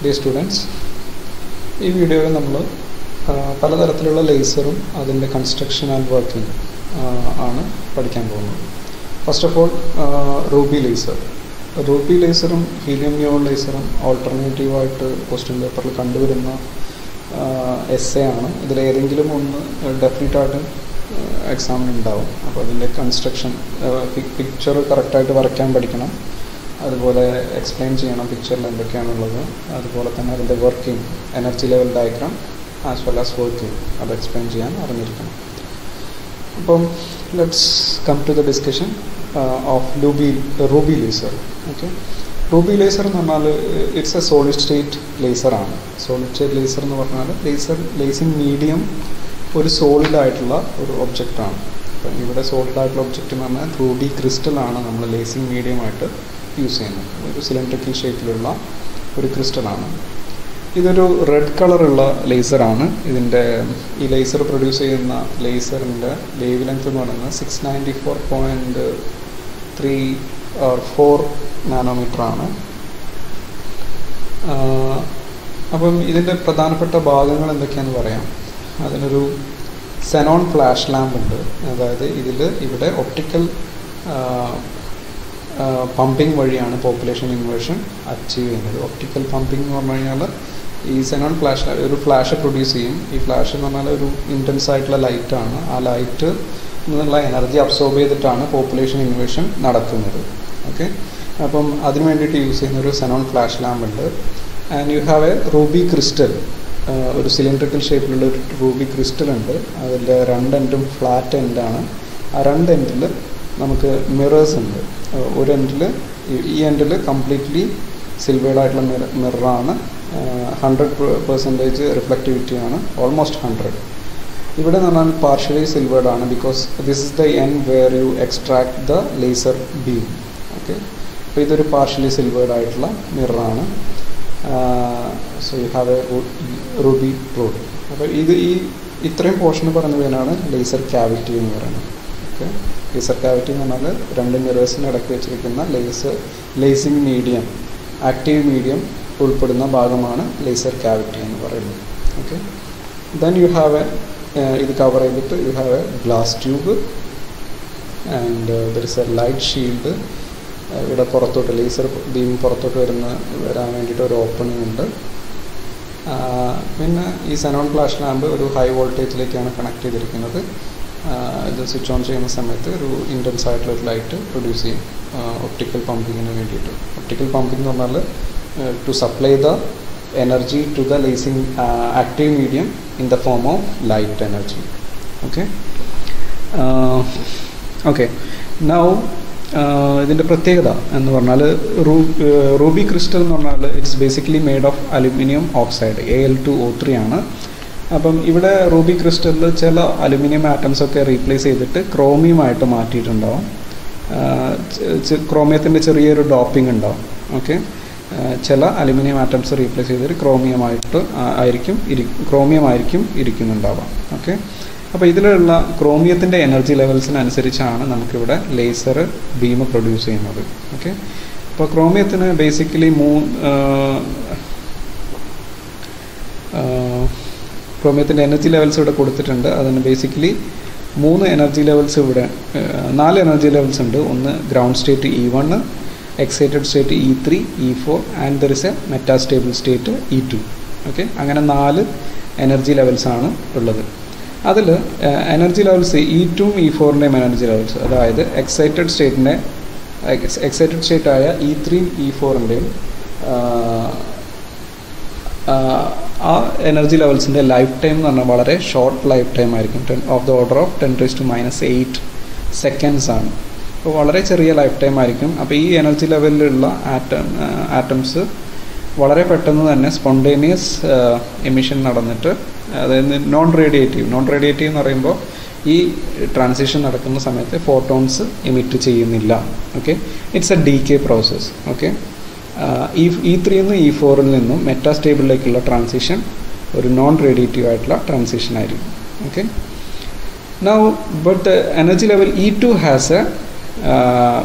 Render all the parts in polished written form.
Dear students, in this video we will പലതരത്തിലുള്ള ലേസറും അതിൻ്റെ construction and working ആണ് പഠിക്കാൻ പോകുന്നത്. First of all ruby laser. Ruby ലേസറും ഹീലിയം നിയോൺ ലേസറും ഓൾട്ടർനേറ്റീവായിട്ട് ക്വസ്റ്റ്യൻ പേപ്പറിൽ കണ്ടുവരുന്ന എസ്സേ ആണ്. ഇതിലേതെങ്കിലും ഒന്ന് ഡെഫിനറ്റായിട്ട് എക്സാമിന് ഉണ്ടാവും. അപ്പോൾ അതിൻ്റെ കൺസ്ട്രക്ഷൻ പിക്ചർ കറക്റ്റായിട്ട് വരയ്ക്കാൻ പഠിക്കണം, അതുപോലെ എക്സ്പ്ലെയിൻ ചെയ്യണം പിക്ചറിൽ എന്തൊക്കെയാണുള്ളത്, അതുപോലെ തന്നെ അതിൻ്റെ working energy level diagram as well as working അത് എക്സ്പ്ലെയിൻ ചെയ്യാൻ അറിഞ്ഞിരിക്കണം. അപ്പം let's come to the discussion of ruby laser. Okay, ruby laser എന്ന് പറഞ്ഞാൽ ഇറ്റ്സ് എ സോളിഡ് സ്റ്റേറ്റ് ലേസറാണ്. സോളിഡ് സ്റ്റേറ്റ് ലേസർ എന്ന് പറഞ്ഞാൽ ലേസിങ് മീഡിയം ഒരു സോളിഡായിട്ടുള്ള ഒരു ഒബ്ജക്റ്റാണ്. അപ്പം ഇവിടെ സോളിഡായിട്ടുള്ള ഒബ്ജക്റ്റ് എന്ന് പറഞ്ഞാൽ റൂബി ക്രിസ്റ്റലാണ് നമ്മൾ ലേസിങ് മീഡിയമായിട്ട് യൂസ് ചെയ്യുന്നത്. ഒരു സിലിണ്ടറിക്കൽ ഷേപ്പിലുള്ള ഒരു ക്രിസ്റ്റലാണ്. ഇതൊരു റെഡ് കളറുള്ള ലേസറാണ്. ഈ ലേസർ പ്രൊഡ്യൂസ് ചെയ്യുന്ന ലേസറിൻ്റെ വേവ് ലെങ്ത് എന്ന് പറയുന്നത് 694.34 നാനോമീറ്റർ ആണ്. അപ്പം ഇതിൻ്റെ പ്രധാനപ്പെട്ട ഭാഗങ്ങൾ എന്തൊക്കെയാണെന്ന് പറയാം. അതിനൊരു സെനോൺ ഫ്ലാഷ് ലാമ്പ് ഉണ്ട്. അതായത് ഇവിടെ ഒപ്റ്റിക്കൽ പമ്പിങ് വഴിയാണ് പോപ്പുലേഷൻ ഇൻവേർഷൻ അച്ചീവ് ചെയ്യുന്നത്. ഒപ്റ്റിക്കൽ പമ്പിങ് എന്ന് പറഞ്ഞു കഴിഞ്ഞാൽ ഈ സെനോൺ ഫ്ലാഷ് ഒരു ഫ്ലാഷ് പ്രൊഡ്യൂസ് ചെയ്യും. ഈ ഫ്ലാഷ് എന്ന് പറഞ്ഞാൽ ഒരു ഇൻറ്റൻസ് ആയിട്ടുള്ള ലൈറ്റാണ്. ആ ലൈറ്റ് നിന്നുള്ള എനർജി അബ്സോർബ് ചെയ്തിട്ടാണ് പോപ്പുലേഷൻ ഇൻവേർഷൻ നടക്കുന്നത്. ഓക്കെ, അപ്പം അതിന് വേണ്ടിയിട്ട് യൂസ് ചെയ്യുന്ന ഒരു സെനോൺ ഫ്ലാഷ് ലാമ്പ് ഉണ്ട്. And you have a Ruby crystal. ഒരു സിലിണ്ടറിക്കൽ ഷേപ്പിലുള്ള ഒരു റൂബി ക്രിസ്റ്റൽ ഉണ്ട്. അതിൻ്റെ രണ്ട് എൻഡും ഫ്ലാറ്റ് എൻഡാണ്. ആ രണ്ട് എൻഡിൽ നമുക്ക് മിറേഴ്സ് ഉണ്ട്. ഒരു എൻഡിൽ ഈ എൻഡിൽ കംപ്ലീറ്റ്ലി സിൽവേർഡ് ആയിട്ടുള്ള മിററാണ്. 100% റിഫ്ലക്റ്റിവിറ്റിയാണ്, ഓൾമോസ്റ്റ് 100. ഇവിടെ എന്ന് പറഞ്ഞാൽ പാർഷ്യലി സിൽവേർഡ് ആണ്, because this is the end where you extract the laser beam. Okay, അപ്പോൾ ഇതൊരു പാർഷ്യലി സിൽവേർഡ് ആയിട്ടുള്ള മിററാണ്. So you have a ruby rod. അപ്പോൾ ഇത്രയും പോർഷൻ പറയുന്നതിനാണ് ലേസർ ക്യാവിറ്റി എന്ന് പറയുന്നത്. ഓക്കെ, ലേസർ ക്യാവിറ്റി എന്ന് പറഞ്ഞാൽ രണ്ട് മിറേഴ്സിന് ഇടയ്ക്ക് വെച്ചിരിക്കുന്ന ലേസിങ് മീഡിയം, ആക്റ്റീവ് മീഡിയം ഉൾപ്പെടുന്ന ഭാഗമാണ് ലേസർ ക്യാവിറ്റി എന്ന് പറയുന്നത്. ഓക്കെ, ദെൻ യു ഹാവ് ഇത് കവർ ചെയ്തിട്ട് U have A glass tube and there is A light shield. ഇവിടെ പുറത്തോട്ട് ലേസർ ബീം പുറത്തോട്ട് വരാൻ വേണ്ടിയിട്ട് ഒരു ഓപ്പണിംഗ് ഉണ്ട്. പിന്നെ ഈ സെനോൺ ഫ്ലാഷ് ലാമ്പ് ഒരു ഹൈ വോൾട്ടേജിലേക്കാണ് കണക്ട് ചെയ്തിരിക്കുന്നത്. ഇത് സ്വിച്ച് ഓൺ ചെയ്യുന്ന സമയത്ത് ഒരു ഇൻറ്റൻസ് ആയിട്ടുള്ള ഒരു ലൈറ്റ് പ്രൊഡ്യൂസ് ചെയ്യും ഒപ്റ്റിക്കൽ പമ്പിങ്ങിന് വേണ്ടിയിട്ട്. ഒപ്റ്റിക്കൽ പമ്പിംഗ് എന്ന് പറഞ്ഞാൽ to supply the energy to the lasing active medium in the form of light energy. Okay, now ഇതിൻ്റെ പ്രത്യേകത എന്ന് പറഞ്ഞാൽ റൂബി ക്രിസ്റ്റൽ എന്ന് പറഞ്ഞാൽ it's basically made of aluminium oxide, Al2O3 ആണ്. അപ്പം ഇവിടെ റൂബി ക്രിസ്റ്റലിൽ ചില അലുമിനിയം ആറ്റംസൊക്കെ റീപ്ലേസ് ചെയ്തിട്ട് ക്രോമിയമായിട്ട് മാറ്റിയിട്ടുണ്ടാവും. ക്രോമിയത്തിൻ്റെ ചെറിയൊരു ഡോപ്പിംഗ് ഉണ്ടാവും. ഓക്കെ, ചില അലുമിനിയം ആറ്റംസ് റീപ്ലേസ് ചെയ്തിട്ട് ക്രോമിയമായിരിക്കും ഇരിക്കുന്നുണ്ടാവാം. ഓക്കെ, അപ്പോൾ ഇതിലുള്ള ക്രോമിയത്തിൻ്റെ എനർജി ലെവൽസിനനുസരിച്ചാണ് നമുക്കിവിടെ ലേസർ ബീം പ്രൊഡ്യൂസ് ചെയ്യുന്നത്. ഓക്കെ, അപ്പോൾ ക്രോമിയത്തിന് ബേസിക്കലി ക്രോമിയത്തിൻ്റെ എനർജി ലെവൽസ് ഇവിടെ കൊടുത്തിട്ടുണ്ട്. അതിന് ബേസിക്കലി 4 എനർജി ലെവൽസ് ഉണ്ട്. ഒന്ന് ground state E1, excited state E3, E4 and there is A metastable state E2. Okay, അങ്ങനെ 4 എനർജി ലെവൽസാണ് ഉള്ളത്. അതിൽ എനർജി ലെവൽസ് E2ഉം E4ൻ്റെയും എനർജി ലെവൽസ്, അതായത് എക്സൈറ്റഡ് സ്റ്റേറ്റായ E3ഉം E4ൻ്റെയും ആ എനർജി ലെവൽസിൻ്റെ ലൈഫ് ടൈം എന്ന് പറഞ്ഞാൽ വളരെ ഷോർട്ട് ലൈഫ് ടൈം ആയിരിക്കും. Of the order of 10⁻⁸ seconds ആണ്. അപ്പോൾ വളരെ ചെറിയ ലൈഫ് ടൈം ആയിരിക്കും. അപ്പോൾ ഈ എനർജി ലെവലിലുള്ള ആറ്റംസ് വളരെ പെട്ടെന്ന് തന്നെ സ്പോണ്ടേനിയസ് എമിഷൻ നടന്നിട്ട്, അതായത് നോൺ റേഡിയേറ്റീവ് എന്ന് പറയുമ്പോൾ ഈ ട്രാൻസിഷൻ നടക്കുന്ന സമയത്ത് ഫോട്ടോൺസ് എമിറ്റ് ചെയ്യുന്നില്ല. Okay, it's A decay process. Okay, E3 നിന്ന് E4ൽ നിന്നും മെറ്റാസ്റ്റേബിളിലേക്കുള്ള ട്രാൻസിഷൻ ഒരു നോൺ റേഡിയേറ്റീവ് ആയിട്ടുള്ള ട്രാൻസിഷൻ ആയിരിക്കും. Okay, now but the energy level E2 has A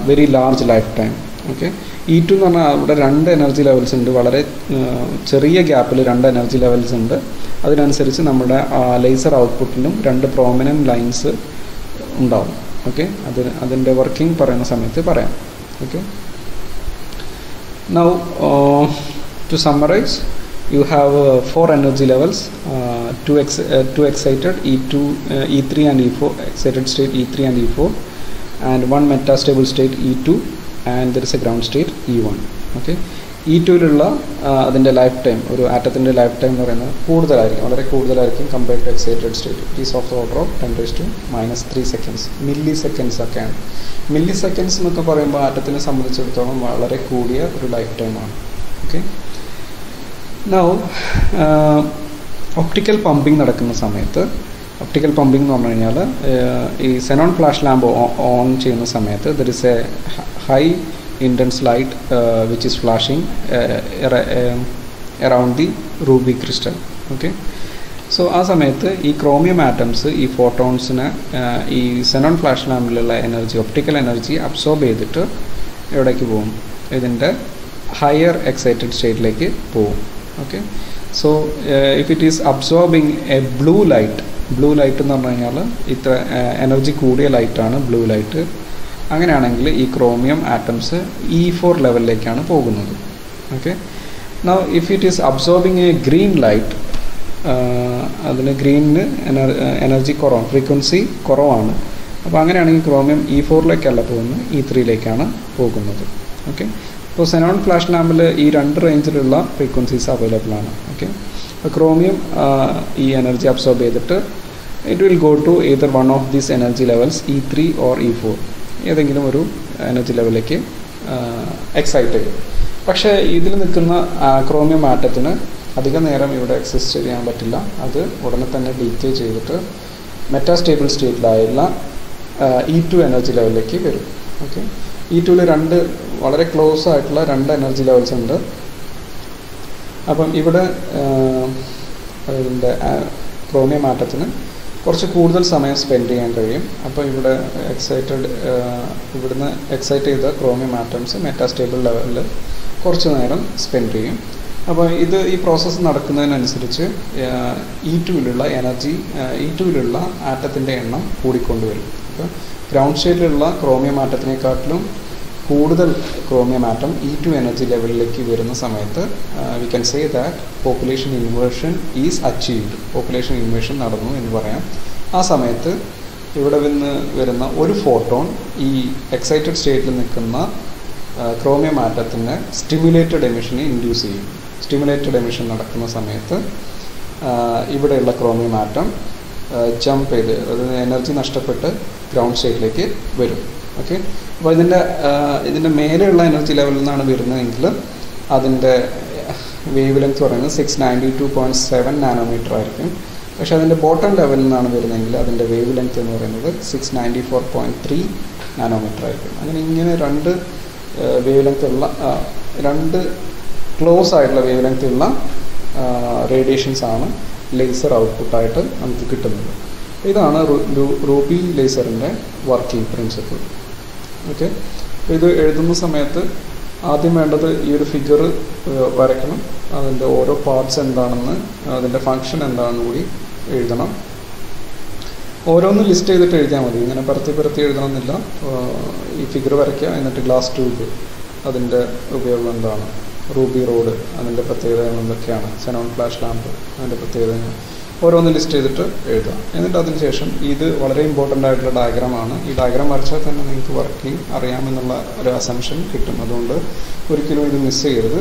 very large lifetime. Okay, E2 എന്ന് പറഞ്ഞാൽ അവിടെ 2 എനർജി ലെവൽസ് ഉണ്ട്, വളരെ ചെറിയ ഗ്യാപ്പിൽ 2 എനർജി ലെവൽസ് ഉണ്ട്. അതിനനുസരിച്ച് നമ്മുടെ ലേസർ ഔട്ട്പുട്ടിലും 2 പ്രോമിനൻറ്റ് ലൈൻസ് ഉണ്ടാവും. ഓക്കെ, അതിൻ്റെ വർക്കിംഗ് പറയുന്ന സമയത്ത് പറയാം. Okay, now to summarise, you have 4 energy levels, two excited E2, E3 and E4, excited state E3 and E4, and 1 metastable state E2, and there is a ground state E1. Okay, E2ലുള്ള അതിൻ്റെ life time, ഒരു ആറ്റത്തിൻ്റെ life time എന്ന് പറയുന്നത് വളരെ കൂടുതലായിരിക്കും compared to excited state. It is of the order of 10⁻³ seconds, milliseconds ഒക്കെയാണ്. Milliseconds എന്നൊക്കെ പറയുമ്പോൾ ആറ്റത്തിനെ സംബന്ധിച്ചിടത്തോളം വളരെ കൂടിയ ഒരു ലൈഫ് ടൈമാണ്. ഓക്കെ, നൗ ഒപ്റ്റിക്കൽ പമ്പിങ് നടക്കുന്ന സമയത്ത്, ഒപ്റ്റിക്കൽ പമ്പിംഗ് എന്ന് പറഞ്ഞു കഴിഞ്ഞാൽ ഈ സെനോൺ ഫ്ലാഷ് ലാമ്പ് ഓൺ ചെയ്യുന്ന സമയത്ത് there is a high intense light which is flashing around the ruby crystal. Okay, so ആ സമയത്ത് ഈ ക്രോമിയം ആറ്റംസ് ഈ ഫോട്ടോൺസിനെ ഈ സെനോൺ ഫ്ലാഷ് ലാമ്പിലുള്ള എനർജി, ഒപ്റ്റിക്കൽ എനർജി അബ്സോർബ് ചെയ്തിട്ട് എവിടേക്ക് പോകും? ഇതിൻ്റെ ഹയർ എക്സൈറ്റഡ് സ്റ്റേറ്റിലേക്ക് പോകും. Okay, so if it is absorbing a blue light എന്ന് പറഞ്ഞു കഴിഞ്ഞാൽ ഇത്ര എനർജി കൂടിയ ലൈറ്റാണ് ബ്ലൂ ലൈറ്റ്. അങ്ങനെയാണെങ്കിൽ ഈ ക്രോമിയം ആറ്റംസ് E4 ലെവലിലേക്കാണ് പോകുന്നത്. Okay, now if it is absorbing A green light, അതിന് ഗ്രീനിന് എനർജി കുറവാണ്, ഫ്രീക്വൻസി കുറവാണ്. അപ്പോൾ അങ്ങനെയാണെങ്കിൽ ക്രോമിയം E4ലേക്കല്ല പോകുന്നത്, E3ലേക്കാണ് പോകുന്നത്. ഓക്കെ, ഇപ്പോൾ സെനോൺ ഫ്ലാഷ് ലാമ്പിൽ ഈ 2 റേഞ്ചിലുള്ള ഫ്രീക്വൻസീസ് അവൈലബിൾ ആണ്. ഓക്കെ, അപ്പോൾ ക്രോമിയം ഈ എനർജി അബ്സോർബ് ചെയ്തിട്ട് it will go to either one of these energy levels, E3 or E4, ഏതെങ്കിലും ഒരു എനർജി ലെവലിലേക്ക് എക്സൈറ്റ് ചെയ്യും. പക്ഷേ ഇതിൽ നിൽക്കുന്ന ക്രോമിയം ആറ്റത്തിന് അധിക നേരം ഇവിടെ എക്സിസ്റ്റ് ചെയ്യാൻ പറ്റില്ല. അത് ഉടനെ തന്നെ ഡീക്കേ ചെയ്തിട്ട് മെറ്റാസ്റ്റേബിൾ സ്റ്റേറ്റിലായുള്ള E2 എനർജി ലെവലിലേക്ക് വരും. ഓക്കെ, E2ൽ 2 വളരെ ക്ലോസ് ആയിട്ടുള്ള 2 എനർജി ലെവൽസ് ഉണ്ട്. അപ്പം ഇവിടെ അതിൻ്റെ ക്രോമിയം ആറ്റത്തിന് കുറച്ച് കൂടുതൽ സമയം സ്പെൻഡ് ചെയ്യാൻ കഴിയും. അപ്പോൾ ഇവിടെ ഇവിടുന്ന് എക്സൈറ്റ് ചെയ്ത ക്രോമിയം ആറ്റംസ് മെറ്റാസ്റ്റേബിൾ ലെവലിൽ കുറച്ച് നേരം സ്പെൻഡ് ചെയ്യും. അപ്പോൾ ഈ പ്രോസസ്സ് നടക്കുന്നതിനനുസരിച്ച് E2ലുള്ള ആറ്റത്തിൻ്റെ എണ്ണം കൂടിക്കൊണ്ടുവരും. അപ്പോൾ ഗ്രൗണ്ട് സ്റ്റേറ്റിലുള്ള ക്രോമിയം ആറ്റത്തിനെക്കാട്ടിലും കൂടുതൽ ക്രോമിയം ആറ്റം E2 എനർജി ലെവലിലേക്ക് വരുന്ന സമയത്ത് we can say that population inversion is achieved, population inversion നടന്നു എന്ന് പറയാം. ആ സമയത്ത് ഇവിടെ നിന്ന് വരുന്ന ഒരു ഫോട്ടോൺ ഈ എക്സൈറ്റഡ് സ്റ്റേറ്റിൽ നിൽക്കുന്ന ക്രോമിയം ആറ്റത്തിന് സ്റ്റിമുലേറ്റഡ് എമിഷനെ ഇൻഡ്യൂസ് ചെയ്യും. സ്റ്റിമുലേറ്റഡ് എമിഷൻ നടക്കുന്ന സമയത്ത് ഇവിടെയുള്ള ക്രോമിയം ആറ്റം ജമ്പ് ചെയ്ത്, അതായത് എനർജി നഷ്ടപ്പെട്ട് ഗ്രൗണ്ട് സ്റ്റേറ്റിലേക്ക് വരും. ഓക്കെ, അപ്പോൾ ഇതിൻ്റെ മേലെയുള്ള എനർജി ലെവലിൽ നിന്നാണ് വരുന്നതെങ്കിൽ അതിൻ്റെ വേവ് ലെങ്ത് പറയുന്നത് 692.7 നാനോമീറ്റർ ആയിരിക്കും. പക്ഷേ അതിൻ്റെ ബോട്ടം ലെവലിൽ നിന്നാണ് വരുന്നതെങ്കിൽ അതിൻ്റെ വേവ് ലെങ്ത് എന്ന് പറയുന്നത് 694.3 നാനോമീറ്റർ ആയിരിക്കും. ഇങ്ങനെ 2 വേവ് ലെങ്ത് ഉള്ള 2 ക്ലോസ് ആയിട്ടുള്ള വേവ് ലെങ്ത് ഉള്ള റേഡിയേഷൻസ് ആണ് ലേസർ ഔട്ട്പുട്ടായിട്ട് നമുക്ക് കിട്ടുന്നത്. ഇതാണ് റൂബി ലേസറിൻ്റെ വർക്കിംഗ് പ്രിൻസിപ്പിൾ. ഓക്കെ, ഇത് എഴുതുന്ന സമയത്ത് ആദ്യം വേണ്ടത് ഈ ഒരു ഫിഗർ വരയ്ക്കണം. അതിൻ്റെ ഓരോ പാർട്സ് എന്താണെന്ന്, അതിൻ്റെ ഫങ്ഷൻ എന്താണെന്ന് കൂടി എഴുതണം. ഓരോന്ന് ലിസ്റ്റ് ചെയ്തിട്ട് എഴുതിയാൽ മതി, ഇങ്ങനെ പരത്തി എഴുതണമെന്നില്ല. ഈ ഫിഗർ വരയ്ക്കുക, എന്നിട്ട് ഗ്ലാസ് ട്യൂബ് അതിൻ്റെ ഉപയോഗം എന്താണ്, റൂബി റോഡ് അതിൻ്റെ പ്രത്യേകതകൾ എന്തൊക്കെയാണ്, സെനോൺ ഫ്ലാഷ് ലാമ്പ് അതിൻ്റെ പ്രത്യേകതകൾ ഓരോന്ന് ലിസ്റ്റ് ചെയ്തിട്ട് എഴുതുക. എന്നിട്ട് അതിന് ശേഷം ഇത് വളരെ ഇമ്പോർട്ടൻ്റ് ആയിട്ടുള്ള ഡയഗ്രാമാണ്. ഈ ഡയഗ്രാം വരച്ചാൽ തന്നെ നിങ്ങൾക്ക് വർക്കിംഗ് അറിയാമെന്നുള്ള ഒരു അസംഷൻ കിട്ടും. അതുകൊണ്ട് ഒരിക്കലും ഇത് മിസ് ചെയ്യരുത്.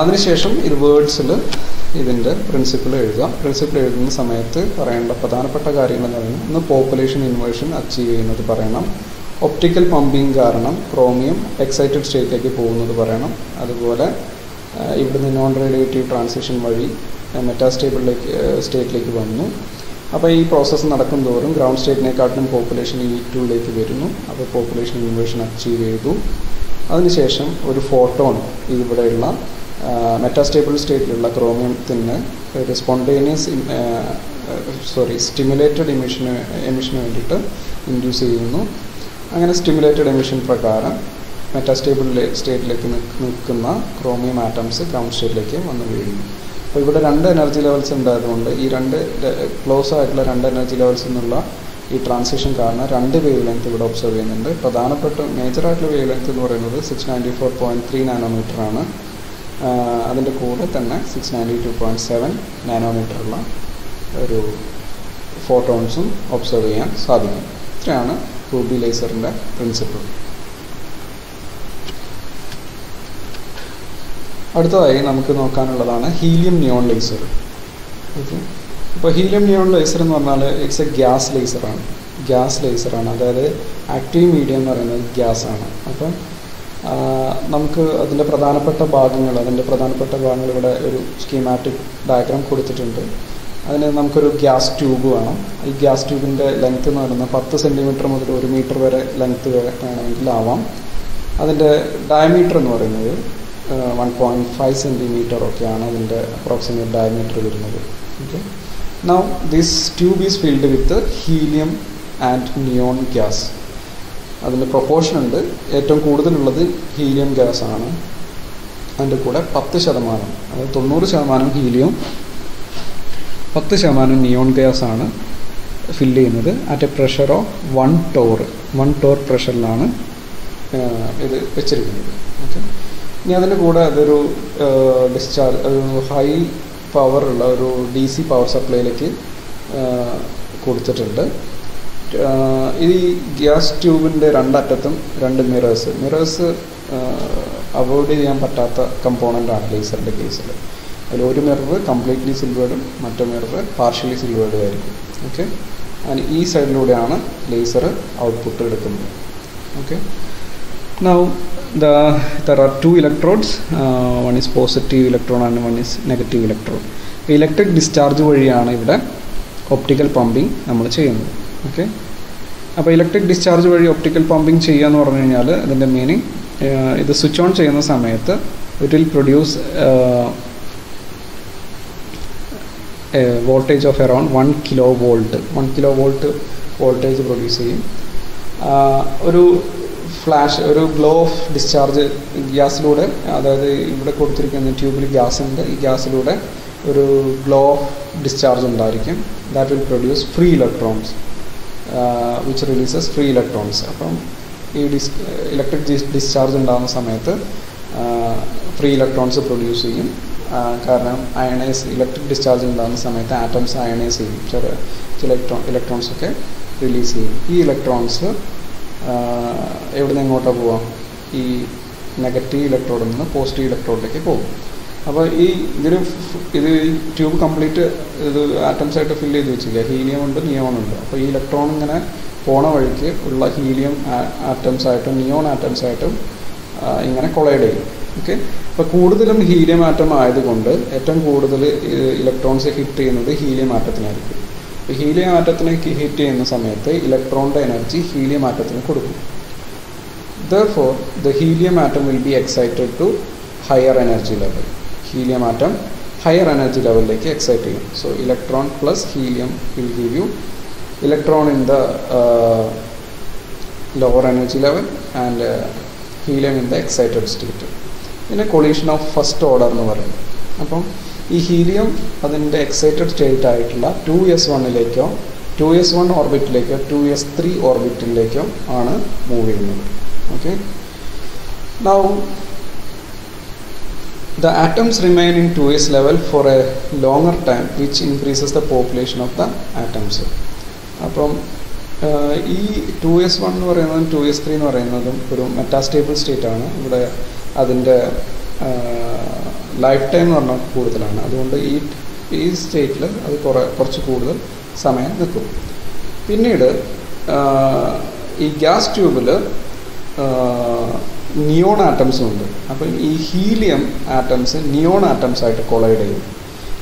അതിനുശേഷം ഇത് വേർഡ്സിൽ ഇതിൻ്റെ പ്രിൻസിപ്പിൾ എഴുതുക. പ്രിൻസിപ്പിൾ എഴുതുന്ന സമയത്ത് പറയേണ്ട പ്രധാനപ്പെട്ട കാര്യങ്ങൾ എന്ന് പറയുന്നത്, ഒന്ന് പോപ്പുലേഷൻ ഇൻവേർഷൻ അച്ചീവ് ചെയ്യുന്നത് പറയണം. ഒപ്റ്റിക്കൽ പമ്പിങ് കാരണം ക്രോമിയം എക്സൈറ്റഡ് സ്റ്റേറ്റിലേക്ക് പോകുന്നത് പറയണം. അതുപോലെ ഇവിടുന്ന് നോൺ റേഡിയേറ്റീവ് ട്രാൻസിഷൻ വഴി മെറ്റാസ്റ്റേബിളിലേക്ക് സ്റ്റേറ്റിലേക്ക് വന്നു. അപ്പോൾ ഈ പ്രോസസ്സ് നടക്കും തോറും ഗ്രൗണ്ട് സ്റ്റേറ്റിനെക്കാട്ടിലും പോപ്പുലേഷൻ E2ലേക്ക് വരുന്നു. അപ്പോൾ പോപ്പുലേഷൻ ഇൻവേർഷൻ അച്ചീവ് ചെയ്തു. അതിനുശേഷം ഒരു ഫോട്ടോൺ ഇവിടെയുള്ള മെറ്റാസ്റ്റേബിൾ സ്റ്റേറ്റിലുള്ള ക്രോമിയത്തിന് ഒരു സ്റ്റിമുലേറ്റഡ് എമിഷന് വേണ്ടിയിട്ട് ഇൻഡ്യൂസ് ചെയ്യുന്നു. അങ്ങനെ സ്റ്റിമുലേറ്റഡ് എമിഷൻ പ്രകാരം മെറ്റാസ്റ്റേബിൾ സ്റ്റേറ്റിലേക്ക് നിൽക്കുന്ന ക്രോമിയം ആറ്റംസ് ഗ്രൗണ്ട് സ്റ്റേറ്റിലേക്ക് വന്ന് വീഴുന്നു. അപ്പോൾ ഇവിടെ 2 എനർജി ലെവൽസ് ഉണ്ടായതുകൊണ്ട് ഈ 2 ക്ലോസ് ആയിട്ടുള്ള 2 എനർജി ലെവൽസിൽ നിന്നുള്ള ഈ ട്രാൻസിഷൻ കാരണം 2 വേവ് ലെങ്ത് ഇവിടെ ഒബ്സർവ് ചെയ്യുന്നുണ്ട്. പ്രധാനപ്പെട്ട മേജറായിട്ടുള്ള വേവ് ലെങ്ത് എന്ന് പറയുന്നത് 694.3 നാനോമീറ്റർ ആണ്. അതിൻ്റെ കൂടെ തന്നെ 692.7 നാനോമീറ്ററുള്ള ഒരു ഫോട്ടോൺസും ഒബ്സർവ് ചെയ്യാൻ സാധിക്കും. ഇത്രയാണ് റൂബി ലേസറിൻ്റെ പ്രിൻസിപ്പിൾ. അടുത്തതായി നമുക്ക് നോക്കാനുള്ളതാണ് ഹീലിയം നിയോൺ ലേസർ. ഓക്കെ, ഇപ്പോൾ ഹീലിയം നിയോൺ ലേസർ എന്ന് പറഞ്ഞാൽ ഇറ്റ്സ് എ ഗ്യാസ് ലേസറാണ്. അതായത് ആക്റ്റീവ് മീഡിയം എന്ന് പറയുന്നത് ഗ്യാസാണ്. അപ്പം നമുക്ക് അതിൻ്റെ പ്രധാനപ്പെട്ട ഭാഗങ്ങൾ ഇവിടെ ഒരു സ്കീമാറ്റിക് ഡയഗ്രാം കൊടുത്തിട്ടുണ്ട്. അതിന് നമുക്കൊരു ഗ്യാസ് ട്യൂബ് വേണം. ഈ ഗ്യാസ് ട്യൂബിൻ്റെ ലെങ്ത്ത് എന്ന് പറയുന്നത് 10 സെൻറ്റിമീറ്റർ മുതൽ 1 മീറ്റർ വരെ ലെങ്ത്ത് വേണമെങ്കിൽ ആവാം. അതിൻ്റെ ഡയമീറ്റർ എന്ന് പറയുന്നത് 1.5 സെൻറ്റിമീറ്റർ ഒക്കെയാണ് അതിൻ്റെ അപ്രോക്സിമേറ്റ് ഡയമീറ്റർ വരുന്നത്. Okay, now this tube is filled with helium and neon gas. അതിൻ്റെ പ്രൊപ്പോർഷൻ ഉണ്ട്. ഏറ്റവും കൂടുതലുള്ളത് ഹീലിയം ഗ്യാസ് ആണ്. അതിൻ്റെ കൂടെ 10%, അതായത് 90% ഹീലിയം, 10% നിയോൺ ഗ്യാസ് ആണ് ഫില്ല് ചെയ്യുന്നത്. At a pressure of 1 torr പ്രഷറിലാണ് ഇത് വെച്ചിരിക്കുന്നത്. ഓക്കെ, ഇനി അതിൻ്റെ കൂടെ അതൊരു ഒരു ഹൈ പവറുള്ള ഒരു DC പവർ സപ്ലൈയിലേക്ക് കൊടുത്തിട്ടുണ്ട്. ഈ ഗ്യാസ് ട്യൂബിൻ്റെ 2 അറ്റത്തും 2 മിറേഴ്സ് അവോയ്ഡ് ചെയ്യാൻ പറ്റാത്ത കമ്പോണൻ്റാണ് ലേസറിൻ്റെ കേസിൽ. അതിൽ ഒരു മിറർ കംപ്ലീറ്റ്ലി സിൽവേർഡും മറ്റേ മിറർ പാർഷ്യലി സിൽവേർഡും ആയിരിക്കും. ഓക്കെ, അതിന് ഈ സൈഡിലൂടെയാണ് ലേസർ ഔട്ട്പുട്ട് എടുക്കുന്നത്. Okay, now there are 2 electrodes, one is positive electron and one is negative electron. Electric discharge വഴിയാണ് ഇവിടെ ഒപ്റ്റിക്കൽ പമ്പിങ് നമ്മൾ ചെയ്യുന്നത്. ഓക്കെ, അപ്പോൾ ഇലക്ട്രിക് ഡിസ്ചാർജ് വഴി ഒപ്റ്റിക്കൽ പമ്പിങ് ചെയ്യുക എന്ന് പറഞ്ഞു കഴിഞ്ഞാൽ അതിൻ്റെ മീനിങ് ഇത് സ്വിച്ച് ഓൺ ചെയ്യുന്ന സമയത്ത് it will produce voltage of around 1 kilo voltage produce ചെയ്യും. ഒരു ഗ്ലോ ഓഫ് ഡിസ്ചാർജ് ഗ്യാസിലൂടെ, അതായത് ഇവിടെ കൊടുത്തിരിക്കുന്ന ട്യൂബിൽ ഗ്യാസ് ഉണ്ട്. ഈ ഗ്യാസിലൂടെ ഒരു ഗ്ലോ ഓഫ് ഡിസ്ചാർജ് ഉണ്ടായിരിക്കും. That will produce free electrons which releases free electrons. അപ്പം ഈ ഇലക്ട്രിക് ഡിസ്ചാർജ് ഉണ്ടാകുന്ന സമയത്ത് ഫ്രീ ഇലക്ട്രോൺസ് പ്രൊഡ്യൂസ് ചെയ്യും. കാരണം ഇലക്ട്രിക് ഡിസ്ചാർജ് ഉണ്ടാകുന്ന സമയത്ത് ആറ്റംസ് അയണൈസ് ചെയ്യും, ചില ഇലക്ട്രോൺസൊക്കെ റിലീസ് ചെയ്യും. ഈ ഇലക്ട്രോൺസ് എവിടെ നിന്ന് എങ്ങോട്ടാണ് പോവാം? ഈ നെഗറ്റീവ് ഇലക്ട്രോഡിൽ നിന്ന് പോസിറ്റീവ് ഇലക്ട്രോഡിലേക്ക് പോകും. അപ്പോൾ ഇത് ട്യൂബ് കംപ്ലീറ്റ് ഇത് ആറ്റംസായിട്ട് ഫില്ല് ചെയ്ത് വെച്ചില്ല. ഹീലിയം ഉണ്ട്, നിയോൺ ഉണ്ട്. അപ്പോൾ ഈ ഇലക്ട്രോൺ ഇങ്ങനെ പോണ വഴിക്ക് ഉള്ള ഹീലിയം ആറ്റംസായിട്ടും നിയോൺ ആറ്റംസായിട്ടും ഇങ്ങനെ കൊളൈഡ് ചെയ്യും. ഓക്കെ, അപ്പോൾ കൂടുതലും ഹീലിയം ആറ്റം ആയതുകൊണ്ട് ഏറ്റവും കൂടുതൽ ഇലക്ട്രോൺസ് ഹിറ്റ് ചെയ്യുന്നത് ഹീലിയം ആറ്റത്തിനായിരിക്കും. ഹീലിയം ആറ്റത്തിനെ ഹിറ്റ് ചെയ്യുന്ന സമയത്ത് ഇലക്ട്രോണിൻ്റെ എനർജി ഹീലിയം ആറ്റത്തിന് കൊടുക്കും. Therefore, the helium atom will be excited to higher energy level. Helium atom higher energy level like exciting. So electron plus helium will give you electron in the lower energy level and helium in the excited state. In a collision of first order എന്ന് പറയും. അപ്പം ഈ helium അതിൻ്റെ excited state ആയിട്ടുള്ള 2s1 2s1 ഓർബിറ്റിലേക്കോ 2s3 ഓർബിറ്റിലേക്കോ ആണ് move ചെയ്യുന്നത്. Okay, now the atoms remain in 2s level for a longer time which increases the population of the atoms. അപ്പം ഈ 2s1 എന്ന് പറയുന്നതും 2s3 എന്ന് പറയുന്നതും ഒരു മെറ്റാസ്റ്റേബിൾ സ്റ്റേറ്റ് ആണ്. ഇവിടെ അതിൻ്റെ ലൈഫ് ടൈം എന്ന് പറഞ്ഞാൽ കൂടുതലാണ്. അതുകൊണ്ട് ഈ സ്റ്റേറ്റിൽ അത് കുറച്ച് കൂടുതൽ സമയം നിൽക്കും. പിന്നീട് ഈ ഗ്യാസ് ട്യൂബിൽ നിയോൺ ആറ്റംസും ഉണ്ട്. അപ്പം ഈ ഹീലിയം ആറ്റംസ് നിയോൺ ആറ്റംസ് ആയിട്ട് കൊളൈഡ് ചെയ്യും.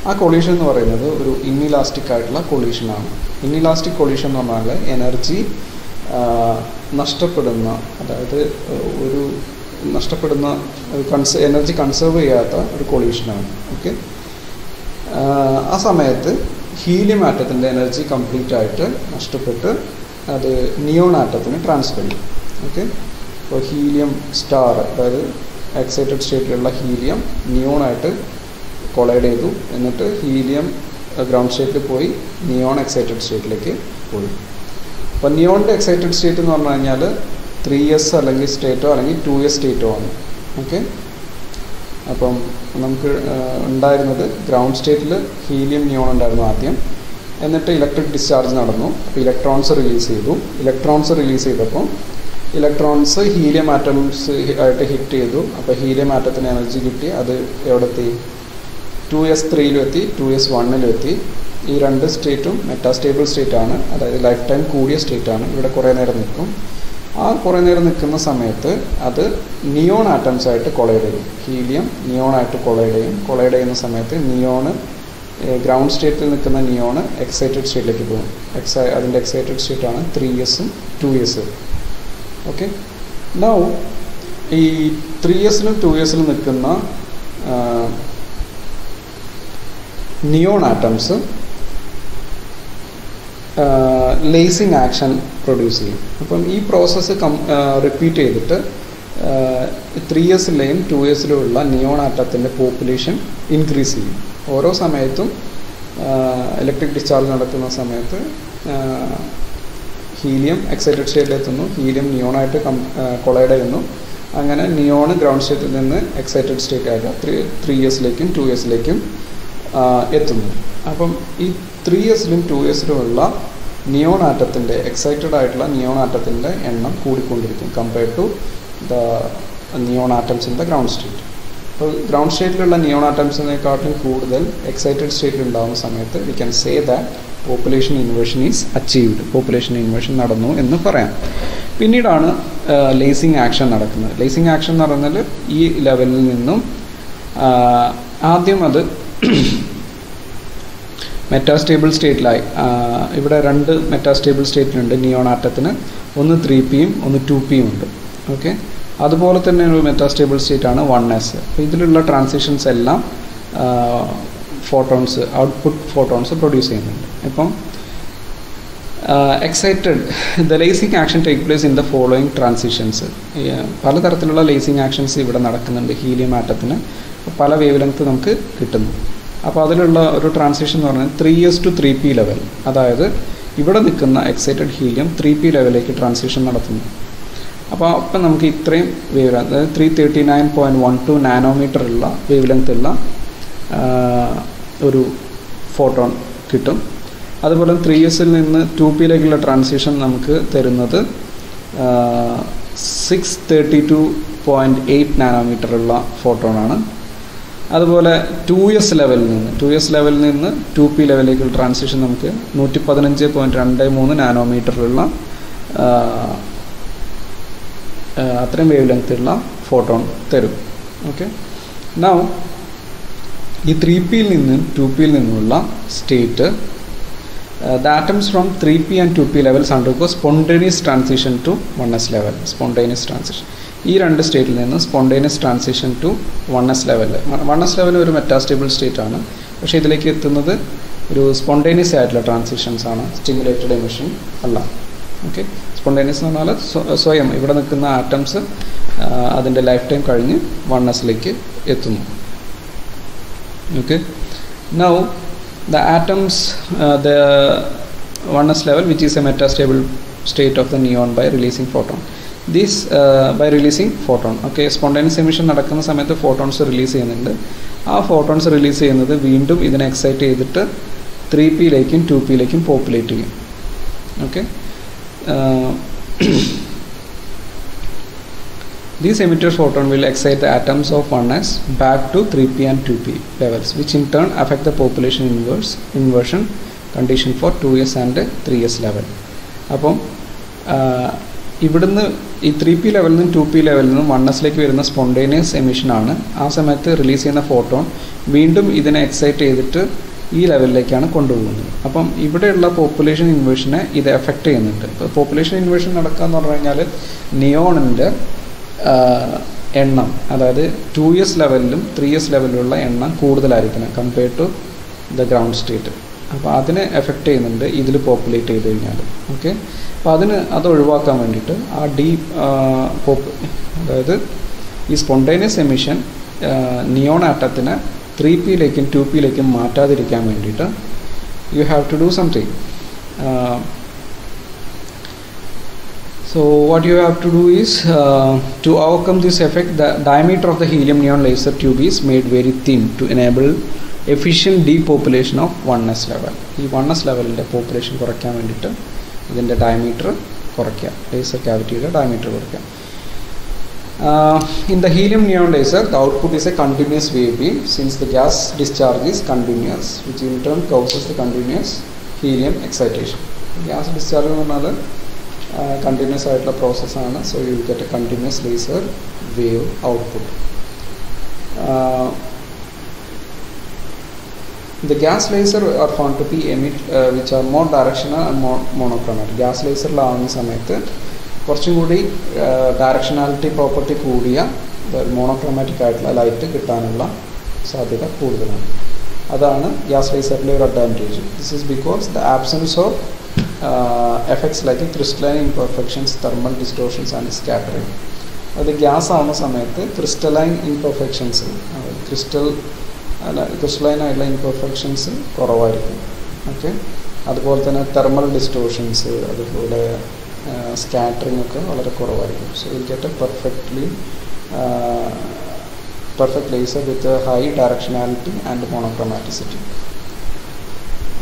ആ കൊളീഷൻ എന്ന് പറയുന്നത് ഒരു ഇന്നിലാസ്റ്റിക് ആയിട്ടുള്ള കൊളീഷനാണ്. ഇന്നിലാസ്റ്റിക് കൊളീഷൻ എന്ന് പറഞ്ഞാൽ എനർജി നഷ്ടപ്പെടുന്ന, അതായത് ഒരു നഷ്ടപ്പെടുന്ന എനർജി കൺസേർവ് ചെയ്യാത്ത ഒരു കൊളീഷനാണ്. ഓക്കെ, ആ സമയത്ത് ഹീലിയം ആറ്റത്തിൻ്റെ എനർജി കംപ്ലീറ്റ് ആയിട്ട് നഷ്ടപ്പെട്ട് അത് നിയോൺ ആറ്റത്തിന് ട്രാൻസ്ഫർ ചെയ്യും. ഓക്കെ, ഇപ്പോൾ ഹീലിയം സ്റ്റാർ, അതായത് എക്സൈറ്റഡ് സ്റ്റേറ്റിലുള്ള ഹീലിയം നിയോണായിട്ട് കൊളൈഡ് ചെയ്തു. എന്നിട്ട് ഹീലിയം ഗ്രൗണ്ട് സ്റ്റേറ്റിൽ പോയി നിയോൺ എക്സൈറ്റഡ് സ്റ്റേറ്റിലേക്ക് പോയി. അപ്പോൾ നിയോണിൻ്റെ എക്സൈറ്റഡ് സ്റ്റേറ്റ് എന്ന് പറഞ്ഞു കഴിഞ്ഞാൽ 3s അല്ലെങ്കിൽ സ്റ്റേറ്റോ അല്ലെങ്കിൽ 2s സ്റ്റേറ്റോ ആണ്. ഓക്കെ, അപ്പം നമുക്ക് ഉണ്ടായിരുന്നത് ഗ്രൗണ്ട് സ്റ്റേറ്റിൽ ഹീലിയം നിയോൺ ഉണ്ടായിരുന്നു ആദ്യം. എന്നിട്ട് ഇലക്ട്രിക് ഡിസ്ചാർജ് നടന്നു. അപ്പോൾ ഇലക്ട്രോൺസ് റിലീസ് ചെയ്തു. ഇലക്ട്രോൺസ് റിലീസ് ചെയ്തപ്പോൾ ഇലക്ട്രോൺസ് ഹീലിയം ആറ്റംസ് ആയിട്ട് ഹിറ്റ് ചെയ്തു. അപ്പോൾ ഹീലിയം ആറ്റത്തിന് എനർജി കിട്ടി. അത് എവിടെ എത്തി? 2s3ലും എത്തി, 2s1ലും എത്തി. ഈ രണ്ട് സ്റ്റേറ്റും മെറ്റാസ്റ്റേബിൾ സ്റ്റേറ്റ് ആണ്, അതായത് ലൈഫ് ടൈം കൂടിയ സ്റ്റേറ്റ് ആണ്. ഇവിടെ കുറേ നേരം നിൽക്കും. ആ കുറേ നേരം നിൽക്കുന്ന സമയത്ത് അത് നിയോൺ ആറ്റംസ് ആയിട്ട് കൊളൈഡ് ചെയ്യും. ഹീലിയം നിയോണായിട്ട് കൊളൈഡ് ചെയ്യും. കൊളൈഡ് ചെയ്യുന്ന സമയത്ത് നിയോണ് ഗ്രൗണ്ട് സ്റ്റേറ്റിൽ നിൽക്കുന്ന നിയോണ് എക്സൈറ്റഡ് സ്റ്റേറ്റിലേക്ക് പോകും. അതിൻ്റെ എക്സൈറ്റഡ് സ്റ്റേറ്റ് ആണ് 3sഉം 2sഉം. ഓക്കെ, നൗ ഈ 3sലും 2sലും നിൽക്കുന്ന neon atoms lacing action produce ചെയ്യും. അപ്പം ഈ പ്രോസസ്സ് റിപ്പീറ്റ് ചെയ്തിട്ട് 3sലെയും 2sലും ഉള്ള നിയോൺ ആറ്റത്തിൻ്റെ പോപ്പുലേഷൻ ഇൻക്രീസ് ചെയ്യും. ഓരോ സമയത്തും ഇലക്ട്രിക് ഡിസ്ചാർജ് നടക്കുന്ന സമയത്ത് ഹീലിയം എക്സൈറ്റഡ് സ്റ്റേറ്റിലെത്തുന്നു, ഹീലിയം നിയോണായിട്ട് കൊളൈഡ് ചെയ്യുന്നു. അങ്ങനെ നിയോൺ ഗ്രൗണ്ട് സ്റ്റേറ്റിൽ നിന്ന് എക്സൈറ്റഡ് സ്റ്റേറ്റ് ആയിട്ട് 3sലേക്കും 2sലേക്കും എത്തുന്നു. അപ്പം ഈ 3sലും 2sലും ഉള്ള നിയോൺ ആറ്റത്തിൻ്റെ എക്സൈറ്റഡ് ആയിട്ടുള്ള നിയോൺ ആറ്റത്തിൻ്റെ എണ്ണം കൂടിക്കൊണ്ടിരിക്കും compared to the neon atoms in the ground state. അപ്പോൾ ഗ്രൗണ്ട് സ്റ്റേറ്റിലുള്ള നിയോൺ ആറ്റംസിനെക്കാട്ടിലും കൂടുതൽ എക്സൈറ്റഡ് സ്റ്റേറ്റിൽ ഉണ്ടാകുന്ന സമയത്ത് we can say that population inversion is achieved, population inversion നടന്നു എന്ന് പറയാം. പിന്നീടാണ് ലേസിങ് ആക്ഷൻ നടക്കുന്നത്. ലേസിങ് ആക്ഷൻ എന്ന് പറഞ്ഞാൽ ഈ ലെവലിൽ നിന്നും ആദ്യം അത് മെറ്റാസ്റ്റേബിൾ സ്റ്റേറ്റിലായി. ഇവിടെ രണ്ട് മെറ്റാസ്റ്റേബിൾ സ്റ്റേറ്റിലുണ്ട് നിയോൺ ആറ്റത്തിന്. ഒന്ന് 3pയും ഒന്ന് 2pയും ഉണ്ട്. ഓക്കെ, അതുപോലെ തന്നെ ഒരു മെറ്റാസ്റ്റേബിൾ സ്റ്റേറ്റ് ആണ് 1s. അപ്പോൾ ഇതിലുള്ള ട്രാൻസിഷൻസ് എല്ലാം ഫോട്ടോൺസ്, ഔട്ട്പുട്ട് ഫോട്ടോൺസ് പ്രൊഡ്യൂസ് ചെയ്യുന്നുണ്ട്. ഇപ്പം excited the lacing action take place in the following transitions. പലതരത്തിലുള്ള ലേസിങ് ആക്ഷൻസ് ഇവിടെ നടക്കുന്നുണ്ട്. ഹീലിയം ആറ്റത്തിന് പല വേവ് ലെങ്ത് നമുക്ക് കിട്ടുന്നു. അപ്പോൾ അതിലുള്ള ഒരു ട്രാൻസിഷൻ എന്ന് പറഞ്ഞാൽ 3s to 3p ലെവൽ, അതായത് ഇവിടെ നിൽക്കുന്ന എക്സൈറ്റഡ് ഹീലിയം 3p ലെവലിലേക്ക് ട്രാൻസിഷൻ നടത്തുന്നു. അപ്പോൾ അപ്പം നമുക്ക് ഇത്രയും വേവ് ലെങ്ത്, അതായത് 339.12 നാനോമീറ്റർ ഉള്ള വേവ് ലെങ്ത് ഉള്ള ഒരു ഫോട്ടോൺ കിട്ടും. അതുപോലെ 3sൽ നിന്ന് 2pയിലേക്കുള്ള ട്രാൻസിഷൻ നമുക്ക് തരുന്നത് 632.8 നാനോമീറ്റർ ഉള്ള ഫോട്ടോണാണ്. അതുപോലെ 2s ലെവലിൽ നിന്ന് 2p ലെവലിലേക്കുള്ള ട്രാൻസിഷൻ നമുക്ക് 115.23 നാനോമീറ്ററിലുള്ള അത്രയും വേവ് ലെങ്ത്തുള്ള ഫോട്ടോൺ തരും. ഓക്കെ, നൗ ഈ 3pയിൽ നിന്നും 2pയിൽ നിന്നുള്ള state the atoms from 3p and 2p levels undergo spontaneous transition to 1s level. Spontaneous transition. ഈ രണ്ട് സ്റ്റേറ്റിൽ നിന്ന് സ്പോണ്ടേനിയസ് ട്രാൻസിഷൻ ടു 1s ലെവലിൽ. 1s ലെവൽ ഒരു മെറ്റാസ്റ്റേബിൾ സ്റ്റേറ്റ് ആണ്. പക്ഷേ ഇതിലേക്ക് എത്തുന്നത് ഒരു സ്പോണ്ടേനിയസ് ആയിട്ടുള്ള ട്രാൻസിഷൻസ് ആണ്, സ്റ്റിമുലേറ്റഡ് എമിഷൻ അല്ല. ഓക്കെ, സ്പോണ്ടേനിയസ് എന്ന് പറഞ്ഞാൽ സ്വയം ഇവിടെ നിൽക്കുന്ന ആറ്റംസ് അതിൻ്റെ ലൈഫ് ടൈം കഴിഞ്ഞ് 1sലേക്ക് എത്തുന്നു. Okay, now the atoms, the 1s level, which is a metastable state of the neon by releasing photon. This by releasing photon. Okay, spontaneous emission നടക്കുന്ന സമയത്ത് ഫോട്ടോൺസ് റിലീസ് ചെയ്യുന്നുണ്ട്. ആ ഫോട്ടോൺസ് റിലീസ് ചെയ്യുന്നത് വീണ്ടും ഇതിനെ excite ചെയ്തിട്ട് 3pയിലേക്കും 2pയിലേക്കും പോപ്പുലേറ്റ് ചെയ്യും. Okay, these emitter photon will excite the atoms of 1s back to 3p and 2p levels, which in turn affect the population inversion condition for 2s and 3s level. അപ്പം ഇവിടുന്ന് ഈ 3p ലെവലിൽ നിന്നും 2p ലെവലിൽ നിന്നും 1sലേക്ക് വരുന്ന spontaneous എമിഷനാണ്. ആ സമയത്ത് റിലീസ് ചെയ്യുന്ന ഫോട്ടോൺ വീണ്ടും ഇതിനെ എക്സൈറ്റ് ചെയ്തിട്ട് ഈ ലെവലിലേക്കാണ് കൊണ്ടുപോകുന്നത്. അപ്പം ഇവിടെയുള്ള പോപ്പുലേഷൻ ഇൻവേർഷനെ ഇത് എഫക്റ്റ് ചെയ്യുന്നുണ്ട്. ഇപ്പോൾ പോപ്പുലേഷൻ ഇൻവേർഷൻ നടക്കുക എന്ന് പറഞ്ഞു കഴിഞ്ഞാൽ നിയോണിൻ്റെ എണ്ണം, അതായത് 2s ലെവലിലും 3s ലെവലിലുള്ള എണ്ണം കൂടുതലായിരിക്കണം compared to the ground state. അപ്പോൾ അതിനെ എഫക്റ്റ് ചെയ്യുന്നുണ്ട് ഇതിൽ പോപ്പുലേറ്റ് ചെയ്ത് കഴിഞ്ഞാൽ. ഓക്കെ, അപ്പോൾ അത് ഒഴിവാക്കാൻ വേണ്ടിയിട്ട് ആ അതായത് ഈ സ്പോണ്ടേനിയസ് എമിഷൻ നിയോൺ ആറ്റത്തിനെ 3p-ലേക്കും 2p-ലേക്കും മാറ്റാതിരിക്കാൻ വേണ്ടിയിട്ട് you have to do something. So what you have to do is to overcome this effect, the diameter of the helium neon laser tube is made very thin to enable efficient depopulation of 1s level. ഈ 1s ലെവലിൻ്റെ population കുറയ്ക്കാൻ വേണ്ടിയിട്ട് ഇതിൻ്റെ diameter കുറയ്ക്കുക, laser ക്യാവിറ്റിയുടെ diameter കുറയ്ക്കുക. In the helium neon laser, the output is a continuous wave beam since the gas discharge is continuous, which in turn causes the continuous helium excitation. Gas discharge എന്ന് പറഞ്ഞാൽ continuous ആയിട്ടുള്ള പ്രോസസ്സാണ്. So you get A continuous laser wave output. The gas laser are found to be emit which are more directional and more monochromatic. Gas ലേസറിലാവുന്ന സമയത്ത് കുറച്ചും കൂടി directionality property കൂടിയ monochromatic ആയിട്ടുള്ള ലൈറ്റ് കിട്ടാനുള്ള സാധ്യത കൂടുതലാണ്. അതാണ് ഗ്യാസ് ലേസറിലെ ഒരു advantage. This is because the absence of effects like crystalline imperfections, thermal distortions and scattering. അത് ഗ്യാസ് ആവുന്ന സമയത്ത് ക്രിസ്റ്റലൈൻ ഇംപെർഫെക്ഷൻസ്, ക്രിസ്റ്റലൈൻ ആയിട്ടുള്ള ഇംപെർഫെക്ഷൻസ് കുറവായിരിക്കും. ഓക്കെ, അതുപോലെ തന്നെ തെർമൽ ഡിസ്റ്റോർഷൻസ്, അതുപോലെ സ്കാറ്ററിംഗ് ഒക്കെ വളരെ കുറവായിരിക്കും. So you get a perfect laser with high directionality and monochromaticity.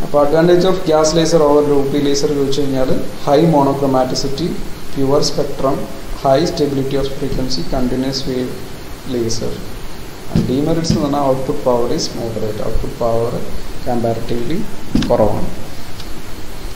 അപ്പോൾ advantage of gas laser over ruby laser ചോദിച്ചു കഴിഞ്ഞാൽ high monochromaticity, pure spectrum, high stability of frequency, continuous wave laser. Demerits എന്ന് പറഞ്ഞാൽ output power is moderate. Output power comparatively കുറവാണ്.